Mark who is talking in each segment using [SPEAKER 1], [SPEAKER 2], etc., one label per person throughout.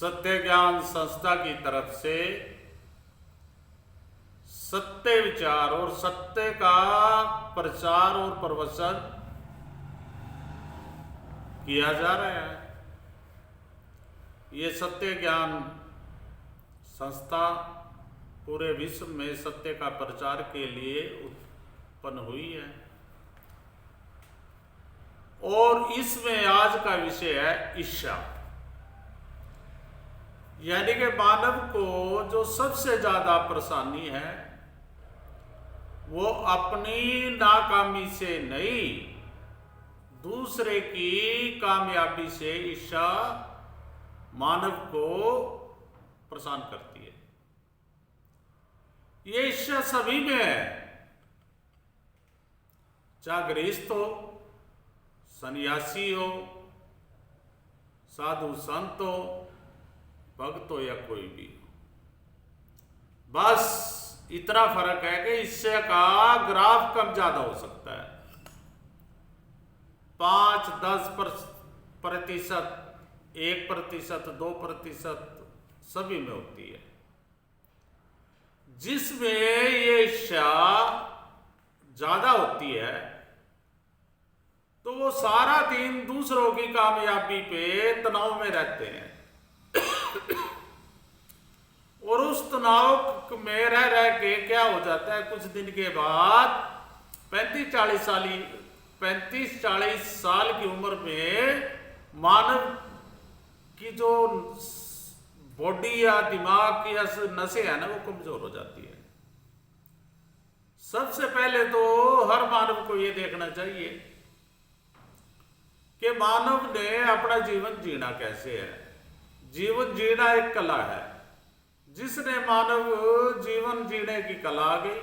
[SPEAKER 1] सत्य ज्ञान संस्था की तरफ से सत्य विचार और सत्य का प्रचार और प्रवचन किया जा रहा है। ये सत्य ज्ञान संस्था पूरे विश्व में सत्य का प्रचार के लिए उत्पन्न हुई है और इसमें आज का विषय है ईर्ष्या। यानी कि मानव को जो सबसे ज्यादा परेशानी है वो अपनी नाकामी से नहीं, दूसरे की कामयाबी से ईर्ष्या मानव को परेशान करती है। ये ईर्ष्या सभी में है, चाहे गृहस्थ हो, सन्यासी हो, साधु संत हो, भक्त हो या कोई भी हो। बस इतना फर्क है कि ईर्ष्या का ग्राफ कम ज्यादा हो सकता है। 5-10%, 1%, 2% सभी में होती है। जिसमें ये ईर्ष्या ज्यादा होती है तो वो सारा दिन दूसरों की कामयाबी पे तनाव में रहते हैं और उस तनाव में रह के क्या हो जाता है, कुछ दिन के बाद 35-40 साल की उम्र में मानव की जो बॉडी या दिमाग की या नसें है ना वो कमजोर हो जाती है। सबसे पहले तो हर मानव को ये देखना चाहिए कि मानव ने अपना जीवन जीना कैसे है। जीवन जीना एक कला है। जिसने मानव जीवन जीने की कला आ गई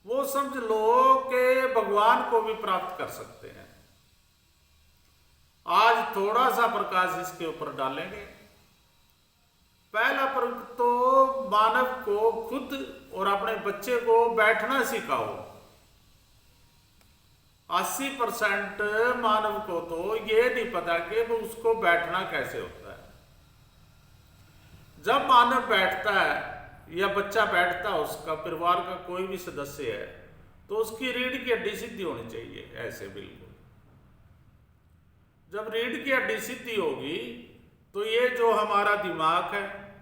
[SPEAKER 1] वो समझ लो कि भगवान को भी प्राप्त कर सकते हैं। आज थोड़ा सा प्रकाश इसके ऊपर डालेंगे। पहला प्रयोग तो मानव को खुद और अपने बच्चे को बैठना सिखाओ। 80% मानव को तो ये नहीं पता कि वो उसको बैठना कैसे होता है। जब मानव बैठता है या बच्चा बैठता है, उसका परिवार का कोई भी सदस्य है, तो उसकी रीढ़ की हड्डी सीधी होनी चाहिए, ऐसे बिल्कुल। जब रीढ़ की हड्डी सीधी होगी तो ये जो हमारा दिमाग है,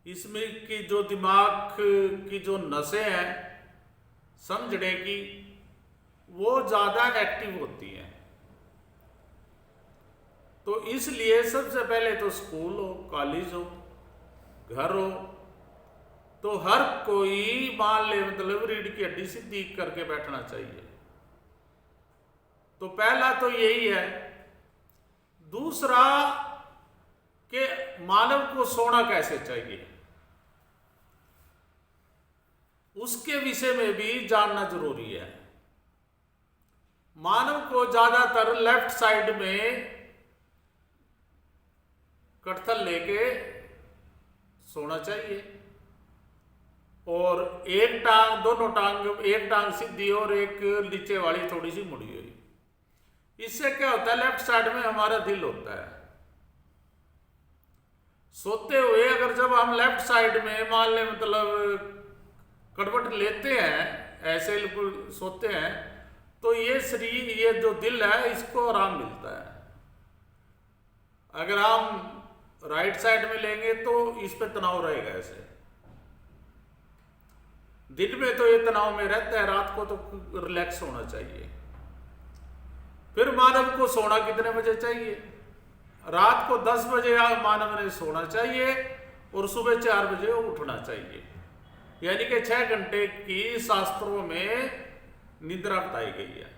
[SPEAKER 1] इसमें की जो दिमाग की जो नसें हैं समझने की, वो ज्यादा एक्टिव होती हैं। तो इसलिए सबसे पहले तो स्कूल हो, कॉलेज हो, घर हो, तो हर कोई मान ले मतलब रीढ़ की हड्डी सीधी करके बैठना चाहिए। तो पहला तो यही है। दूसरा कि मानव को सोना कैसे चाहिए, उसके विषय में भी जानना जरूरी है। मानव को ज्यादातर लेफ्ट साइड में कटथल लेके सोना चाहिए और एक टांग, दोनों टांग, एक टांग सीधी और एक नीचे वाली थोड़ी सी मुड़ी हुई। इससे क्या होता है, लेफ्ट साइड में हमारा दिल होता है। सोते हुए अगर जब हम लेफ्ट साइड में मान ले मतलब कटवट लेते हैं, ऐसे बिल्कुल सोते हैं, तो ये शरीर, ये जो दिल है, इसको आराम मिलता है। अगर हम राइट साइड में लेंगे तो इस पे तनाव रहेगा। ऐसे दिन में तो ये तनाव में रहता है, रात को तो रिलैक्स होना चाहिए। फिर मानव को सोना कितने बजे चाहिए? रात को 10 बजे मानव ने सोना चाहिए और सुबह 4 बजे उठना चाहिए। यानी कि 6 घंटे की शास्त्रों में निद्रा बताई गई है।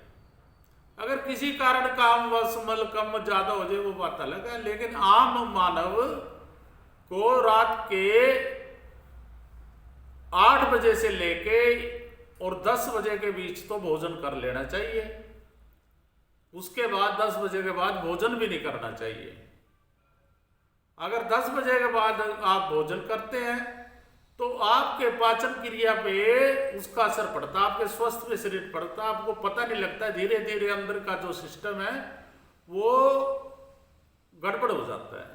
[SPEAKER 1] अगर किसी कारण काम वसमल कम ज्यादा हो जाए वो बात अलग है, लेकिन आम मानव को रात के 8 बजे से लेके और 10 बजे के बीच तो भोजन कर लेना चाहिए। उसके बाद 10 बजे के बाद भोजन भी नहीं करना चाहिए। अगर 10 बजे के बाद आप भोजन करते हैं तो आपके पाचन क्रिया पे उसका असर पड़ता है, आपके स्वस्थ पे शरीर पड़ता है, आपको पता नहीं लगता। धीरे धीरे अंदर का जो सिस्टम है वो गड़बड़ हो जाता है।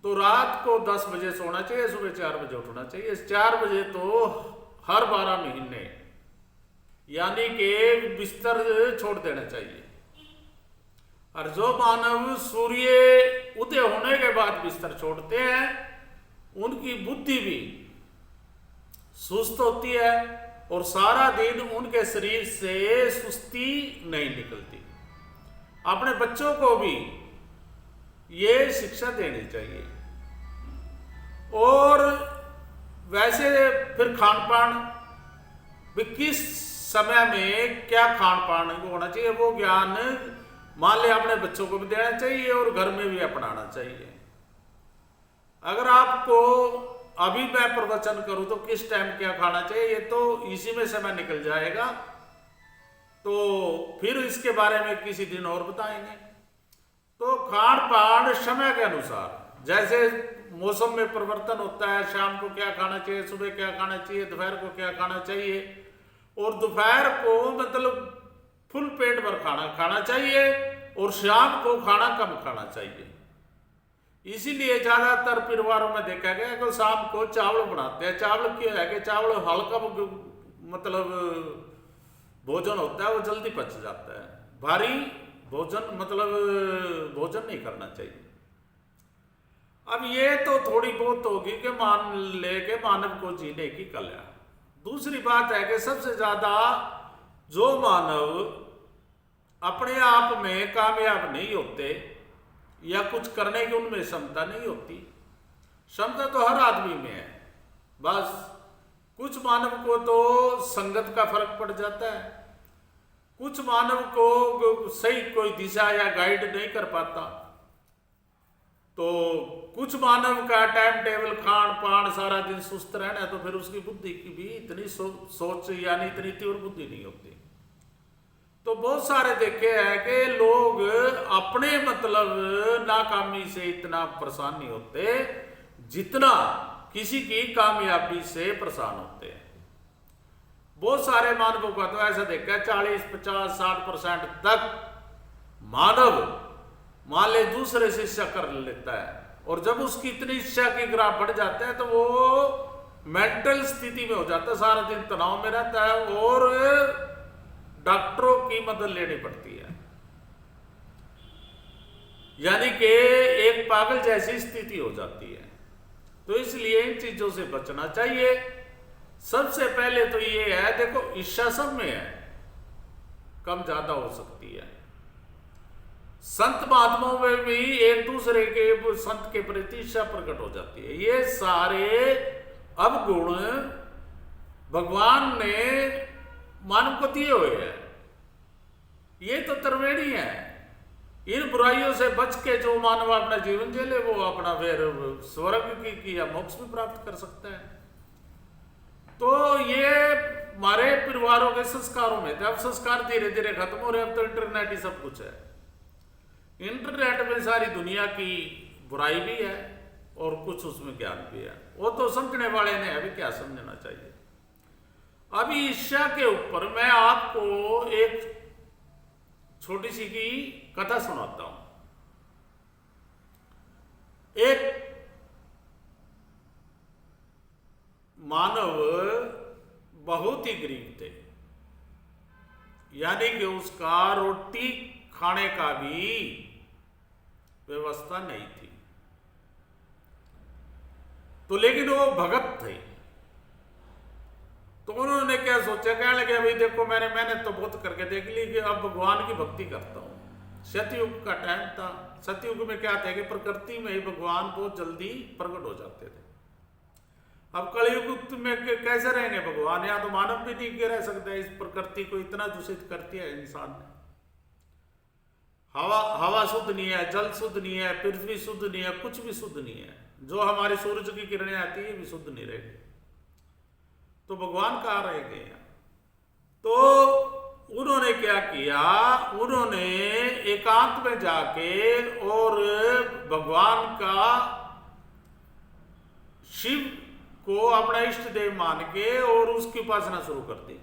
[SPEAKER 1] तो रात को 10 बजे सोना चाहिए, सुबह 4 बजे उठना चाहिए। 4 बजे तो हर 12 महीने, यानी कि बिस्तर छोड़ देना चाहिए। और जो मानव सूर्य उदय होने के बाद बिस्तर छोड़ते हैं, उनकी बुद्धि भी सुस्त होती है और सारा दिन उनके शरीर से सुस्ती नहीं निकलती। अपने बच्चों को भी ये शिक्षा देनी चाहिए। और वैसे फिर खान पान भी किस समय में क्या खान पान होना चाहिए, वो ज्ञान मान ले अपने बच्चों को भी देना चाहिए और घर में भी अपनाना चाहिए। अगर आपको अभी मैं प्रवचन करूं तो किस टाइम क्या खाना चाहिए, ये तो इसी में समय निकल जाएगा, तो फिर इसके बारे में किसी दिन और बताएंगे। तो खान पान समय के अनुसार, जैसे मौसम में परिवर्तन होता है, शाम को क्या खाना चाहिए, सुबह क्या खाना चाहिए, दोपहर को क्या खाना चाहिए, और दोपहर को मतलब फुल पेट भर खाना खाना चाहिए और शाम को खाना कम खाना चाहिए। इसीलिए ज्यादातर परिवारों में देखा गया कि शाम को चावल बनाते हैं। चावल क्यों है कि चावल हल्का मतलब भोजन होता है, वो जल्दी पच जाता है। भारी भोजन मतलब भोजन नहीं करना चाहिए। अब ये तो थोड़ी बहुत होगी कि मान ले के मानव को जीने की कला। दूसरी बात है कि सबसे ज्यादा जो मानव अपने आप में कामयाब नहीं होते या कुछ करने की उनमें क्षमता नहीं होती, क्षमता तो हर आदमी में है, बस कुछ मानव को तो संगत का फर्क पड़ जाता है, कुछ मानव को सही कोई दिशा या गाइड नहीं कर पाता, तो कुछ मानव का टाइम टेबल खान पान सारा दिन सुस्त रहना, तो फिर उसकी बुद्धि की भी इतनी सोच यानी इतनी तीव्र बुद्धि नहीं होती। तो बहुत सारे देखे हैं कि लोग अपने मतलब नाकामी से इतना परेशान नहीं होते जितना किसी की कामयाबी से परेशान होते हैं। बहुत सारे मानवों का तो ऐसा देखा है 40, 50, 60% तक मानव मान ले दूसरे से इच्छा कर लेता है, और जब उसकी इतनी इच्छा की ग्राफ बढ़ जाता है तो वो मेंटल स्थिति में हो जाता है, सारा दिन तनाव में रहता है और डॉक्टरों की मदद लेनी पड़ती है, यानी कि एक पागल जैसी स्थिति हो जाती है। तो इसलिए इन चीजों से बचना चाहिए। सबसे पहले तो ये है, देखो इच्छा सब में है, कम ज्यादा हो सकती है। संत महात्माओं में भी एक दूसरे के संत के प्रति इच्छा प्रकट हो जाती है। ये सारे अवगुण भगवान ने मानव को दिए हुए हैं, ये तो त्रिवेणी है। इन बुराइयों से बच के जो मानव अपना जीवन जेले, वो अपना फिर स्वर्ग की या मोक्ष भी प्राप्त कर सकता है। तो ये हमारे परिवारों के संस्कारों में थे। अब संस्कार धीरे धीरे खत्म हो रहे, अब तो इंटरनेट ही सब कुछ है। इंटरनेट में सारी दुनिया की बुराई भी है और कुछ उसमें ज्ञान भी है। वो तो समझने वाले ने अभी क्या समझना चाहिए। अभी ईर्ष्या के ऊपर मैं आपको एक छोटी सी की कथा सुनाता हूं। एक मानव बहुत ही गरीब थे, यानी कि उसका रोटी खाने का भी व्यवस्था नहीं थी। तो लेकिन वो भगत थे, तो उन्होंने क्या सोचा, कहने लगे भाई देखो मैंने तो बहुत करके देख ली कि अब भगवान की भक्ति करता हूं। सतयुग का टाइम था। सतयुग में क्या था कि प्रकृति में ही भगवान बहुत जल्दी प्रकट हो जाते थे। अब कलयुग में कैसे रहेंगे भगवान? यहाँ तो मानव भी नहीं रह सकता, इस प्रकृति को इतना दूषित करती है इंसान ने। हवा शुद्ध नहीं है, जल शुद्ध नहीं है, पृथ्वी शुद्ध नहीं है, कुछ भी शुद्ध नहीं है। जो हमारे सूरज की किरणें आती है भी शुद्ध नहीं रहेगी, तो भगवान कहाँ रहेंगे? तो उन्होंने क्या किया, उन्होंने एकांत में जाके और भगवान का शिव को अपना इष्ट देव मान के और उसकी उपासना शुरू कर दी।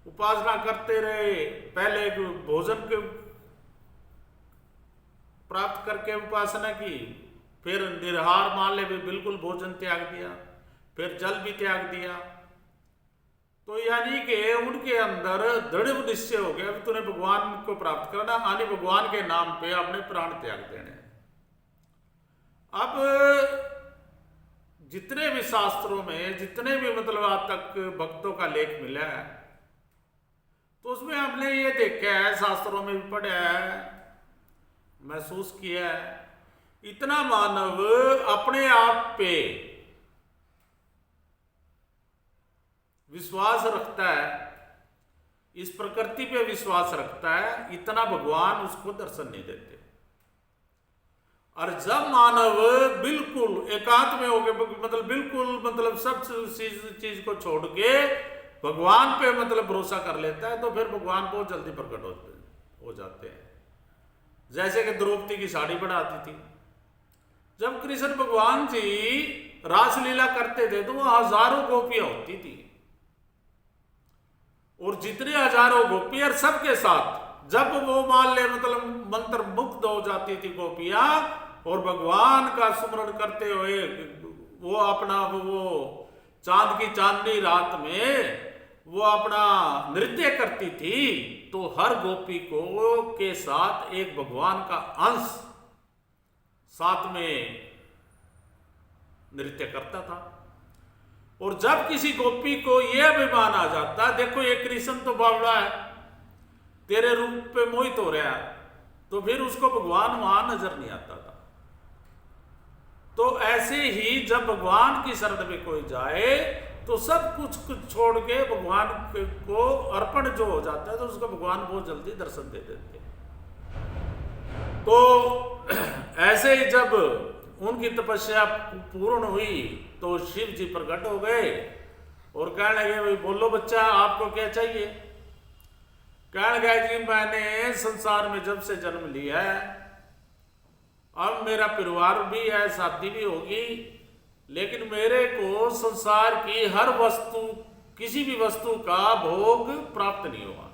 [SPEAKER 1] उपासना करते रहे। पहले भोजन के प्राप्त करके उपासना की, फिर निराहार मान ले भी बिल्कुल भोजन त्याग दिया, फिर जल भी त्याग दिया, तो यानी कि उनके अंदर दृढ़ निश्चय हो गया तूने भगवान को प्राप्त करना, यानी भगवान के नाम पे अपने प्राण त्याग देने। अब जितने भी शास्त्रों में जितने भी मतलब आज तक भक्तों का लेख मिला है, तो उसमें हमने ये देखा है, शास्त्रों में भी पढ़ा है, महसूस किया है, इतना मानव अपने आप पे विश्वास रखता है, इस प्रकृति पे विश्वास रखता है, इतना भगवान उसको दर्शन नहीं देते। और जब मानव बिल्कुल एकांत में हो गए, मतलब बिल्कुल मतलब सब चीज को छोड़ के भगवान पे मतलब भरोसा कर लेता है, तो फिर भगवान बहुत जल्दी प्रकट हो जाते हैं। जैसे कि द्रौपदी की साड़ी बढ़ाती थी, जब कृष्ण भगवान जी रासलीला करते थे तो वह हजारों गोपियां होती थी, और जितने हजारों गोपियां सबके साथ जब वो मान ले मतलब मंत्र मुग्ध हो जाती थी गोपियां, और भगवान का स्मरण करते हुए वो अपना वो चांद की चांदनी रात में वो अपना नृत्य करती थी, तो हर गोपी को के साथ एक भगवान का अंश साथ में नृत्य करता था। और जब किसी गोपी को यह अभिमान आ जाता, देखो ये कृष्ण तो बावड़ा है, तेरे रूप पे मोहित हो रहा है, तो फिर उसको भगवान वहां नजर नहीं आता था। तो ऐसे ही जब भगवान की शरण में कोई जाए तो सब कुछ छोड़ के भगवान को अर्पण जो हो जाता है, तो उसको भगवान बहुत जल्दी दर्शन दे देते हैं। तो ऐसे ही जब उनकी तपस्या पूर्ण हुई तो शिव जी प्रकट हो गए और कहने लगे, भाई बोलो बच्चा आपको क्या चाहिए। कहने लगे जी मैंने संसार में जब से जन्म लिया है, अब मेरा परिवार भी है, शादी भी होगी, लेकिन मेरे को संसार की हर वस्तु, किसी भी वस्तु का भोग प्राप्त नहीं हुआ।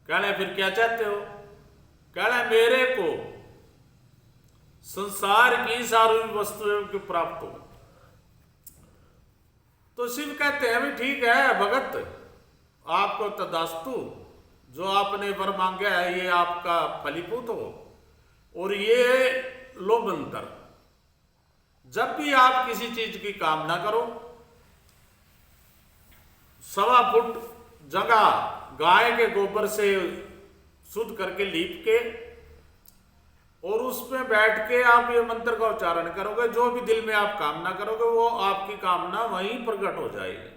[SPEAKER 1] कहने फिर क्या चाहते हो। कहने मेरे को संसार की सारी वस्तुओं की प्राप्त हो। तो शिव कहते हैं भी ठीक है भगत, आपको तदास्तु, जो आपने वर मांगा है ये आपका फलीभूत हो। और ये लो मंत्र, जब भी आप किसी चीज की कामना करो, 1.25 फुट जगह गाय के गोबर से शुद्ध करके लीप के, और उसमें बैठ के आप ये मंत्र का उच्चारण करोगे, जो भी दिल में आप कामना करोगे वो आपकी कामना वहीं प्रकट हो जाएगी।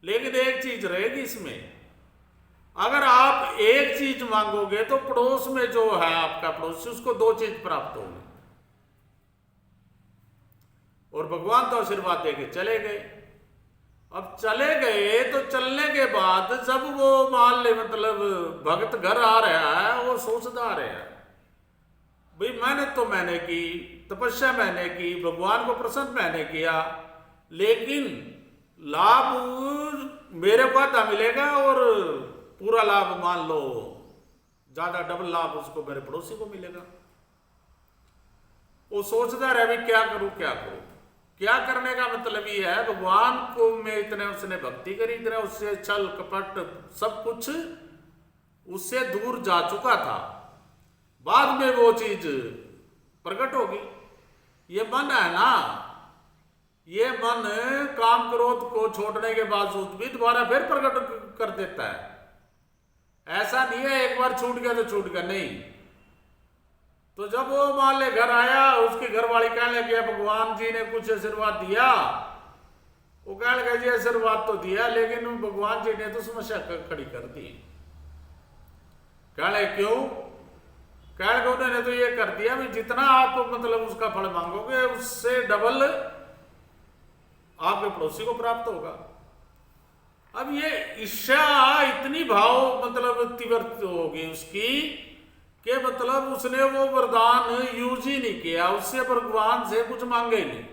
[SPEAKER 1] लेकिन एक चीज रहेगी इसमें, अगर आप एक चीज मांगोगे तो पड़ोस में जो है आपका पड़ोसी, उसको 2 चीज प्राप्त होगी। और भगवान तो आशीर्वाद देके चले गए। अब चले गए तो चलने के बाद जब वो मान ले मतलब भक्त घर आ रहा है, वो सोचता आ रहा है भाई मैंने की तपस्या, मैंने की भगवान को प्रसन्न मैंने किया, लेकिन लाभ मेरे को आता मिलेगा और पूरा लाभ मान लो ज्यादा डबल लाभ उसको मेरे पड़ोसी को मिलेगा। वो सोचता रहे भाई क्या करूं क्या करूं। क्या करने का मतलब ये है, भगवान को में इतने उसने भक्ति करी, इतने उससे छल कपट सब कुछ उससे दूर जा चुका था, बाद में वो चीज प्रकट होगी। ये मन है ना, ये मन काम क्रोध को छोड़ने के बावजूद भी दोबारा फिर प्रकट कर देता है। ऐसा नहीं है एक बार छूट गया तो छूट गया, नहीं। तो जब वो मान ले घर आया, उसकी घरवाली कहने लगी भगवान जी ने कुछ आशीर्वाद दिया। वो कहने लगे जी आशीर्वाद तो दिया, लेकिन भगवान जी ने तो समस्या खड़ी कर दी। कहने क्यों। कहने को उन्होंने तो ये कर दिया भी जितना आप मतलब उसका फल मांगोगे उससे डबल आपके पड़ोसी को प्राप्त होगा। अब ये ईर्ष्या इतनी भाव मतलब तीव्र होगी उसकी कि मतलब उसने वो वरदान यूज ही नहीं किया, उससे भगवान से कुछ मांगे ही नहीं।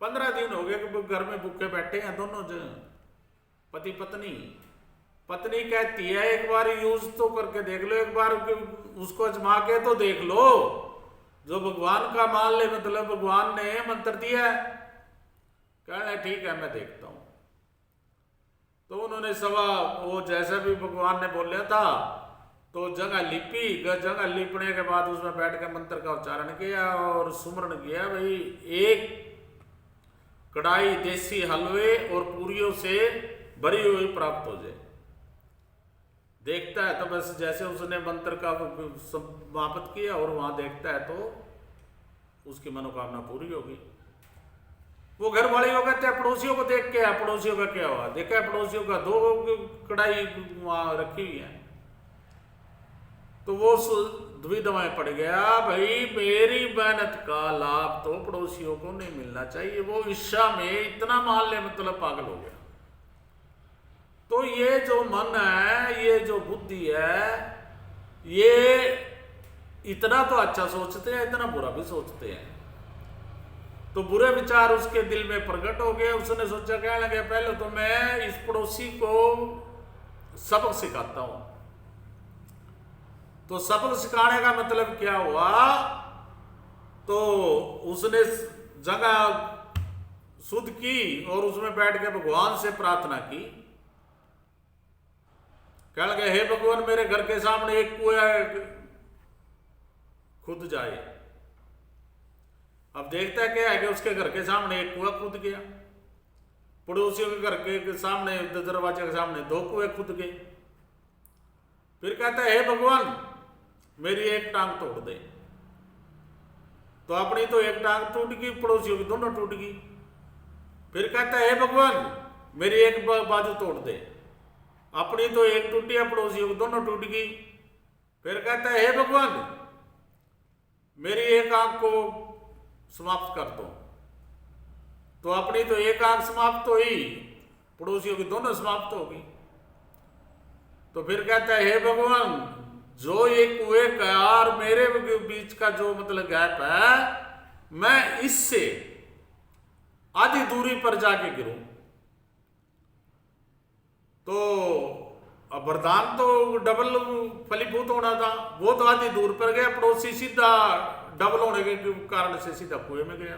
[SPEAKER 1] 15 दिन हो गए कि घर में भूखे बैठे हैं दोनों जन पति पत्नी, पत्नी कहती है एक बार यूज तो करके देख लो, एक बार उसको अजमा के तो देख लो, जो भगवान का मान ले, मतलब भगवान ने मंत्र दिया है। कहना ठीक है मैं देखता हूं। तो उन्होंने वो जैसा भी भगवान ने बोला था तो जगह लिपी, जगह लिपने के बाद उसमें बैठ के मंत्र का उच्चारण किया और सुमरण किया, भाई एक कढ़ाई देसी हलवे और पूरियों से भरी हुई प्राप्त हो जाए। देखता है तो बस जैसे उसने मंत्र का समाप्त किया और वहां देखता है तो उसकी मनोकामना पूरी होगी। वो घर वाले को कहते हैं पड़ोसियों को देख के, पड़ोसियों का क्या हुआ, देखा पड़ोसियों का 2 कढ़ाई वहां रखी हुई है। तो वो दुविधा में पड़ गया, भाई मेरी मेहनत का लाभ तो पड़ोसियों को नहीं मिलना चाहिए। वो ईर्ष्या में इतना मान ले, मतलब पागल हो गया। तो ये जो मन है, ये जो बुद्धि है, ये इतना तो अच्छा सोचते हैं, इतना बुरा भी सोचते हैं। तो बुरे विचार उसके दिल में प्रकट हो गए। उसने सोचा, कहने लगे पहले तो मैं इस पड़ोसी को सबक सिखाता हूं। तो सबक सिखाने का मतलब क्या हुआ, तो उसने जगह शुद्ध की और उसमें बैठ के भगवान से प्रार्थना की। कहने लगे हे भगवान, मेरे घर के सामने एक कुआं खुद जाए। अब देखता है क्या है कि उसके घर के सामने एक कुआं खुद गया, पड़ोसियों के घर के सामने, दरवाजे के सामने 2 कुएं खुद गए। फिर कहता है हे भगवान, मेरी एक टांग तोड़ दे। तो अपनी तो एक टांग टूट गई, पड़ोसियों की दोनों टूट गई। फिर कहता है हे भगवान, मेरी एक बाजू तोड़ दे। अपनी तो एक टूटी, पड़ोसियों की दोनों टूट गई। फिर कहता है हे भगवान, मेरी एक आंख को समाप्त कर दो। तो अपनी तो एक आंख समाप्त हुई, पड़ोसियों की दोनों समाप्त हो गई। तो फिर कहता है हे भगवान, जो ये कुएं का और मेरे बीच का जो मतलब गैप है, मैं इससे आधी दूरी पर जाके गिरूं। तो अब वरदान तो डबल फलीभूत होना था, वो तो आधी दूर पर गया, पड़ोसी सीधा डबल होने के कारण से सीधा कुएं में गया।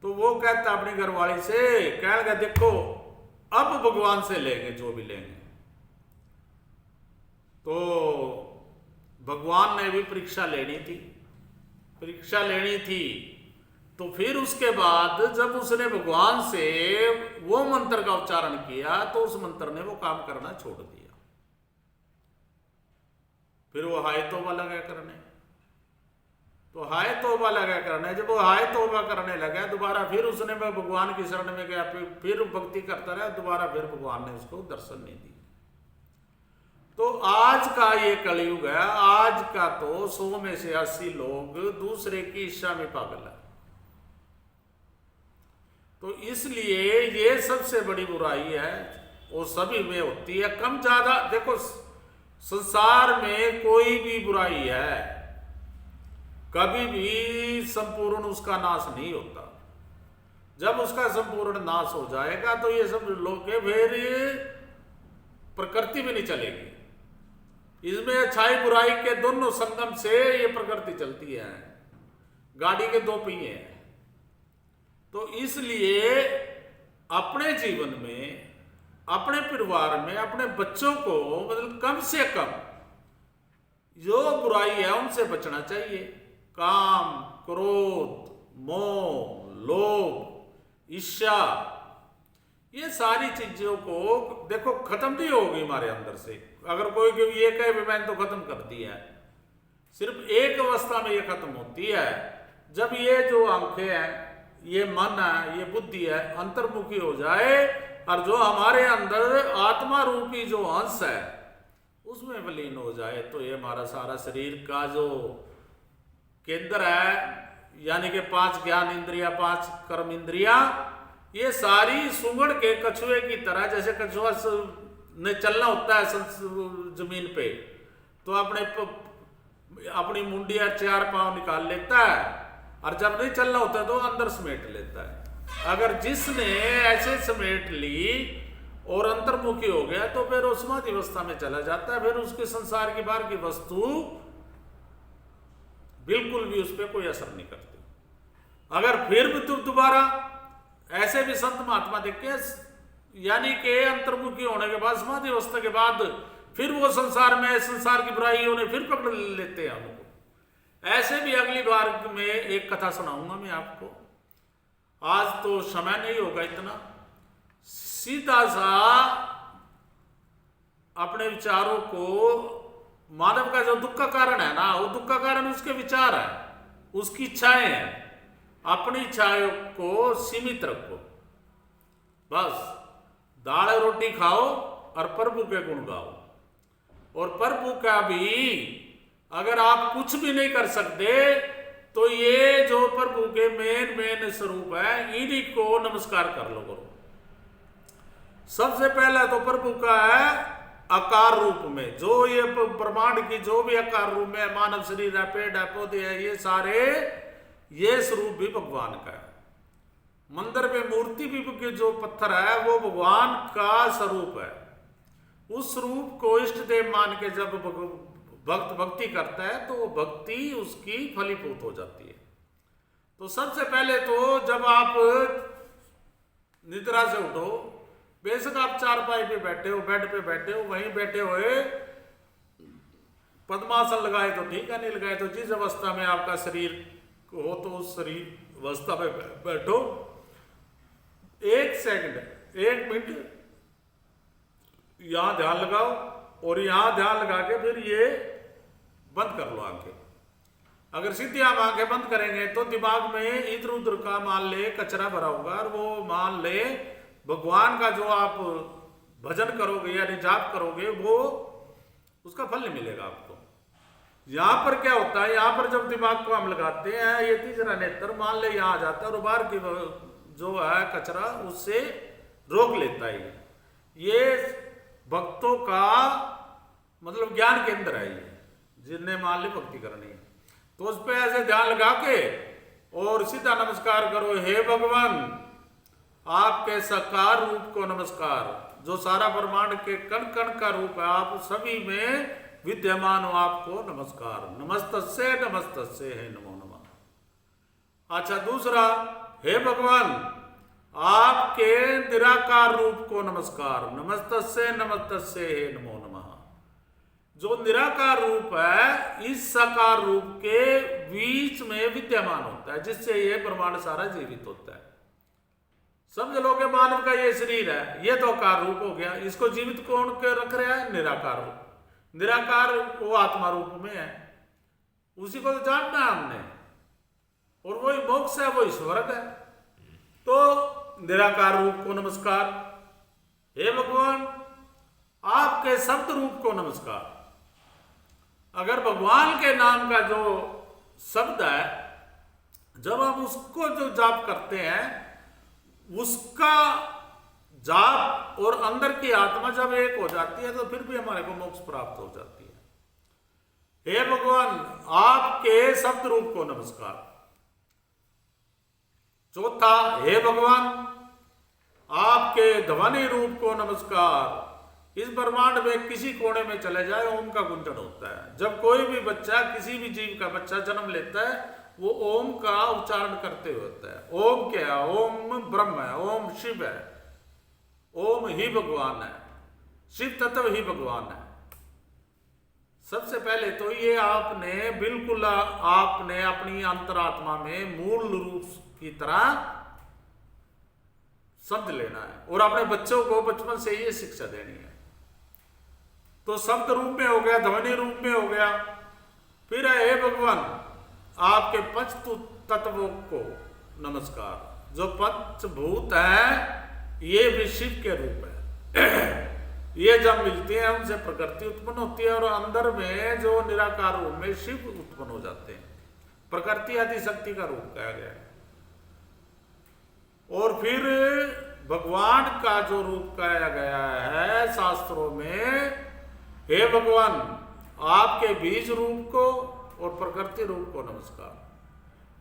[SPEAKER 1] तो वो कहता अपनी घरवाली से, कह लगा देखो अब भगवान से लेंगे जो भी लेंगे। तो भगवान ने भी परीक्षा लेनी थी। तो फिर उसके बाद जब उसने भगवान से वो मंत्र का उच्चारण किया तो उस मंत्र ने वो काम करना छोड़ दिया। फिर वो हाय तौबा लगा करने। तो हाय तौबा लगा करने, जब वो हाय तौबा करने लगा, दोबारा फिर उसने भगवान की शरण में गया, फिर भक्ति करता रहा, दोबारा फिर भगवान ने उसको दर्शन नहीं दिया। तो आज का ये कलयुग है, आज का तो 100 में से 80 लोग दूसरे की इच्छा में पागल है। तो इसलिए ये सबसे बड़ी बुराई है, वो सभी में होती है, कम ज्यादा। देखो संसार में कोई भी बुराई है, कभी भी संपूर्ण उसका नाश नहीं होता। जब उसका संपूर्ण नाश हो जाएगा तो ये सब लोग फिर प्रकृति भी नहीं चलेगी। इसमें अच्छाई बुराई के दोनों संगम से ये प्रकृति चलती है, गाड़ी के 2 पहिए हैं। तो इसलिए अपने जीवन में, अपने परिवार में, अपने बच्चों को मतलब कम से कम जो बुराई है उनसे बचना चाहिए। काम, क्रोध, मोह, लोभ, ईर्ष्या, ये सारी चीजों को देखो खत्म नहीं होगी हमारे अंदर से। अगर कोई ये कहे मैंने तो खत्म कर दिया है, सिर्फ एक अवस्था में ये खत्म होती है, जब ये जो आंखें हैं, ये मन है, ये बुद्धि है, अंतर्मुखी हो जाए और जो हमारे अंदर आत्मा रूपी जो अंश है उसमें विलीन हो जाए, तो ये हमारा सारा शरीर का जो केंद्र है, यानी कि 5 ज्ञान इंद्रिया, 5 कर्म इंद्रिया, ये सारी सुंगड़ के कछुए की तरह, जैसे कछुआ ने चलना होता है जमीन पे, तो अपनी मुंडिया 4 पांव निकाल लेता है, और जब नहीं चलना होता तो अंदर समेट लेता है। अगर जिसने ऐसे समेट ली और अंतर्मुखी हो गया तो फिर वो समाधि अवस्था में चला जाता है, फिर उसके संसार की बाहर की वस्तु बिल्कुल भी उस पर कोई असर नहीं करती। अगर फिर भी तुम दोबारा ऐसे भी संत महात्मा देखे, यानी कि अंतर्मुखी होने के बाद समाधि अवस्था के बाद फिर वो संसार की बुराइयों ने फिर पकड़ लेते हैं हमको। ऐसे भी अगली बार में एक कथा सुनाऊंगा मैं आपको, आज तो समय नहीं होगा इतना। सीधा सा अपने विचारों को, मानव का जो दुख का कारण है ना, वो दुख का कारण उसके विचार है, उसकी इच्छाएं हैं। अपनी इच्छाओं को सीमित रखो, बस दाल रोटी खाओ और प्रभु के गुण गाओ। और प्रभु का भी अगर आप कुछ भी नहीं कर सकते तो ये जो प्रभु के मेन स्वरूप है, इन्हीं को नमस्कार कर लो करो। सबसे पहला तो प्रभु का है आकार रूप में, जो ये ब्रह्मांड की जो भी आकार रूप में मानव शरीर है, पेड़ है, पौधे है, ये सारे ये स्वरूप भी भगवान का है। मंदिर में मूर्ति भी जो पत्थर है वो भगवान का स्वरूप है। उस स्वरूप को इष्ट देव मान के जब भक्त भक्ति करता है तो वो भक्ति उसकी फलीभूत हो जाती है। तो सबसे पहले तो जब आप निद्रा से उठो, बेशक आप चारपाई पे बैठे हो, बेड पे बैठे हो, वहीं बैठे हुए पद्मासन लगाए तो ठीक है, नहीं लगाए तो जिस अवस्था में आपका शरीर हो तो उस शरीर अवस्था में बैठो। 1 सेकंड 1 मिनट यहां ध्यान लगाओ और यहां ध्यान लगा के फिर ये बंद कर लो आंखें। अगर सीधी आप आंखें बंद करेंगे तो दिमाग में इधर उधर का मान ले कचरा भरा होगा, और वो मान ले भगवान का जो आप भजन करोगे या जाप करोगे वो उसका फल नहीं मिलेगा आपको। यहां पर क्या होता है, यहां पर जब दिमाग को हम लगाते हैं, ये तीसरा नेत्र मान ले यहां आ जाता है और बाहर की जो है कचरा उससे रोक लेता है। ये भक्तों का मतलब ज्ञान केंद्र है, ये जिन्हें मान ली भक्ति करनी है तो उस पर ऐसे ध्यान लगा के और सीधा नमस्कार करो। हे भगवान, आपके साकार रूप को नमस्कार, जो सारा ब्रह्मांड के कण कण का रूप है, आप सभी में विद्यमान हो, आपको नमस्कार। नमस्तस्से नमस्तस्से है नमो नमः। अच्छा, दूसरा, हे भगवान, आपके निराकार रूप को नमस्कार। नमस्तस्से नमस्तस्से है नमो नमः। जो निराकार रूप है इस साकार रूप के बीच में विद्यमान होता है, जिससे ये ब्रह्मांड सारा जीवित होता है। समझ लो कि मानव का ये शरीर है, ये तो आकार रूप हो गया, इसको जीवित कौन के रख रहा है? निराकार रूप। निराकार वो आत्मा रूप में है, उसी को तो जानना है हमने, और वही मोक्ष है, वही स्वर्ग है। तो निराकार रूप को नमस्कार। हे भगवान, आपके शब्द रूप को नमस्कार। अगर भगवान के नाम का जो शब्द है, जब हम उसको जो जाप करते हैं, उसका जाप और अंदर की आत्मा जब एक हो जाती है तो फिर भी हमारे को मोक्ष प्राप्त हो जाती है। हे भगवान, आपके शब्द रूप को नमस्कार। चौथा, हे भगवान, आपके ध्वनि रूप को नमस्कार। इस ब्रह्मांड में किसी कोने में चले जाए ओम का गुंजन होता है। जब कोई भी बच्चा, किसी भी जीव का बच्चा जन्म लेता है, वो ओम का उच्चारण करते हुए होता है। ओम क्या है? ओम ब्रह्म है, ओम शिव है, ओम ही भगवान है, शिव तत्व ही भगवान है। सबसे पहले तो ये आपने बिल्कुल आपने अपनी अंतरात्मा में मूल रूप की तरह समझ लेना है और अपने बच्चों को बचपन से ये शिक्षा देनी है। तो शब्द रूप में हो गया, ध्वनि रूप में हो गया। फिर हे भगवान, आपके पंच तत्वों को नमस्कार। जो पंचभूत है ये भी शिव के रूप है। ये जब मिलती है उनसे प्रकृति उत्पन्न होती है और अंदर में जो निराकार रूप में शिव उत्पन्न हो जाते हैं। प्रकृति आदि शक्ति का रूप कहा गया है। और फिर भगवान का जो रूप कहा गया है शास्त्रों में, हे भगवान, आपके बीज रूप को और प्रकृति रूप को नमस्कार।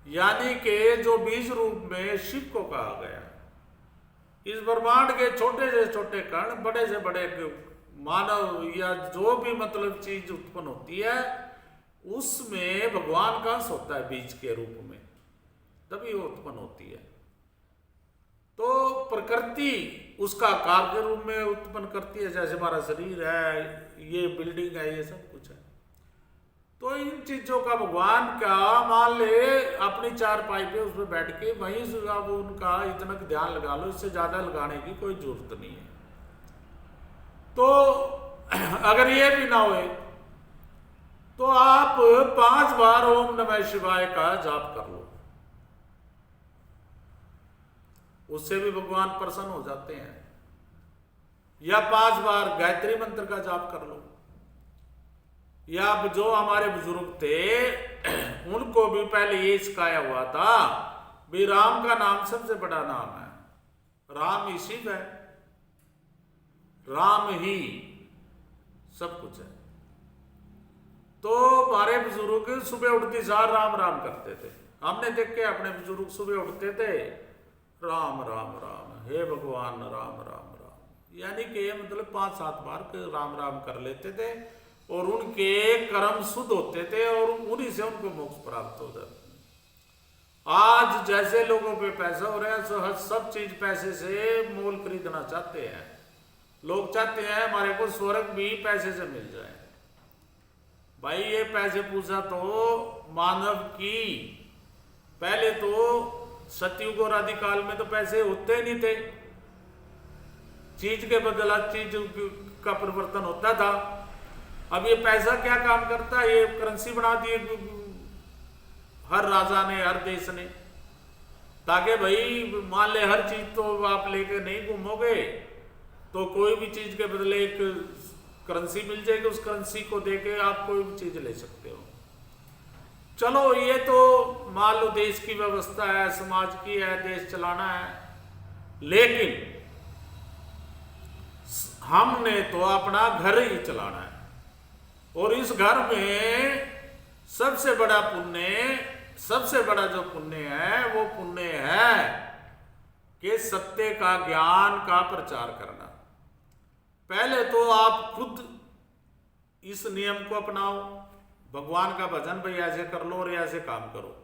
[SPEAKER 1] यानी कि जो बीज रूप में शिव को कहा गया, इस ब्रह्मांड के छोटे से छोटे कण, बड़े से बड़े मानव या जो भी मतलब चीज उत्पन्न होती है, उसमें भगवान का अंश होता है बीज के रूप में, तभी वो उत्पन्न होती है। तो प्रकृति उसका आकार के रूप में उत्पन्न करती है, जैसे हमारा शरीर है, ये बिल्डिंग है, ये सब कुछ है। तो इन चीजों का भगवान का मान ले अपनी चारपाई पे उसमें बैठ के वहीं से अब उनका इतना ध्यान लगा लो, इससे ज्यादा लगाने की कोई जरूरत नहीं है। तो अगर ये भी ना होए तो आप 5 बार ओम नमः शिवाय का जाप कर लो, उससे भी भगवान प्रसन्न हो जाते हैं। या 5 बार गायत्री मंत्र का जाप कर लो। या जो हमारे बुजुर्ग थे उनको भी पहले ये सिखाया हुआ था भी राम का नाम सबसे बड़ा नाम है, राम ही शिव है, राम ही सब कुछ है। तो हमारे बुजुर्ग सुबह उठते सार राम राम करते थे। हमने देख के अपने बुजुर्ग सुबह उठते थे राम राम राम, हे भगवान राम राम राम, यानी कि मतलब 5-7 बार राम राम कर लेते थे और उनके कर्म शुद्ध होते थे और उन्हीं से उनको मोक्ष प्राप्त हो जाता। आज जैसे लोगों पे पैसा हो रहा है, सब चीज पैसे से मोल खरीदना चाहते हैं। लोग चाहते हैं हमारे को स्वर्ग भी पैसे से मिल जाए। भाई ये पैसे पूछा तो मानव की, पहले तो सतयुग और आदिकाल में तो पैसे होते नहीं थे, चीज के बदला चीज का परिवर्तन होता था। अब ये पैसा क्या काम करता है, ये करेंसी बना दी हर राजा ने, हर देश ने, ताकि भाई मान ले हर चीज तो आप लेके नहीं घूमोगे तो कोई भी चीज के बदले एक करेंसी मिल जाएगी, उस करेंसी को देके आप कोई भी चीज ले सकते हो। चलो ये तो मान लो देश की व्यवस्था है, समाज की है, देश चलाना है, लेकिन हमने तो अपना घर ही चलाना है। और इस घर में सबसे बड़ा पुण्य, सबसे बड़ा जो पुण्य है वो पुण्य है कि सत्य का, ज्ञान का प्रचार करना। पहले तो आप खुद इस नियम को अपनाओ, भगवान का भजन भाई ऐसे कर लो और ऐसे काम करो।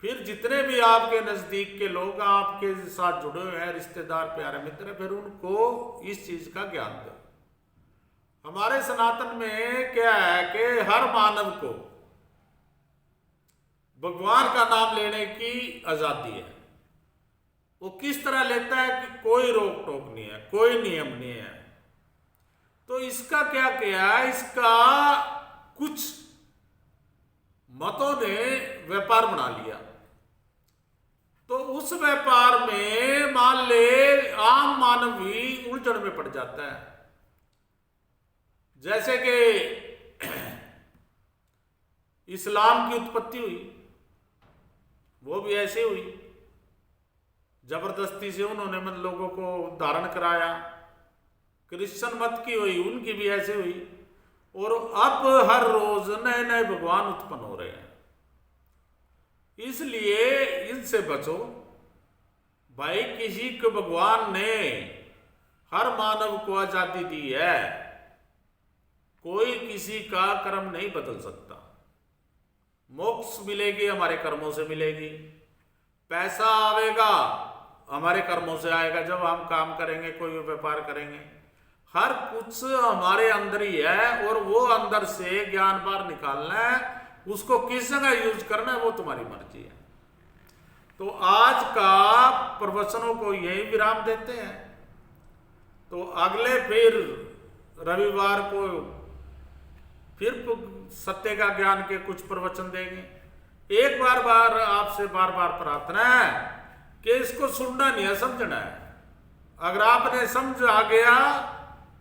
[SPEAKER 1] फिर जितने भी आपके नजदीक के लोग आपके साथ जुड़े हुए हैं, रिश्तेदार, प्यारे मित्र, फिर उनको इस चीज का ज्ञान दो। हमारे सनातन में क्या है कि हर मानव को भगवान का नाम लेने की आजादी है। वो किस तरह लेता है कि कोई रोक टोक नहीं है, कोई नियम नहीं है। तो इसका क्या किया, इसका कुछ मतों ने व्यापार बना लिया। तो उस व्यापार में मान ले आम मानव भी उलझन में पड़ जाता है। जैसे कि इस्लाम की उत्पत्ति हुई, वो भी ऐसे हुई, जबरदस्ती से उन्होंने मतलब लोगों को धारण कराया। क्रिश्चियन मत की हुई, उनकी भी ऐसे हुई। और अब हर रोज नए नए भगवान उत्पन्न हो रहे हैं। इसलिए इनसे बचो भाई। किसी को भगवान ने हर मानव को आजादी दी है, कोई किसी का कर्म नहीं बदल सकता। मोक्ष मिलेगी हमारे कर्मों से मिलेगी, पैसा आवेगा हमारे कर्मों से आएगा, जब हम काम करेंगे, कोई व्यापार करेंगे। हर कुछ हमारे अंदर ही है और वो अंदर से ज्ञान बाहर निकालना है, उसको किस जगह यूज करना है वो तुम्हारी मर्जी है। तो आज का प्रवचनों को यही विराम देते हैं। तो अगले फिर रविवार को फिर सत्य का ज्ञान के कुछ प्रवचन देंगे। एक बार आपसे बार बार प्रार्थना है कि इसको सुनना नहीं है, समझना है। अगर आपने समझ आ गया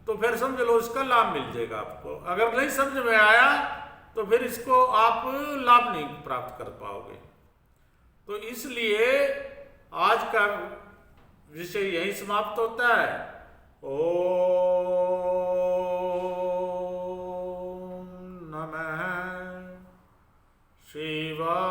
[SPEAKER 1] तो फिर समझ लो इसका लाभ मिल जाएगा आपको। अगर नहीं समझ में आया तो फिर इसको आप लाभ नहीं प्राप्त कर पाओगे। तो इसलिए आज का विषय यही समाप्त होता है। ओम नमः शिवाय।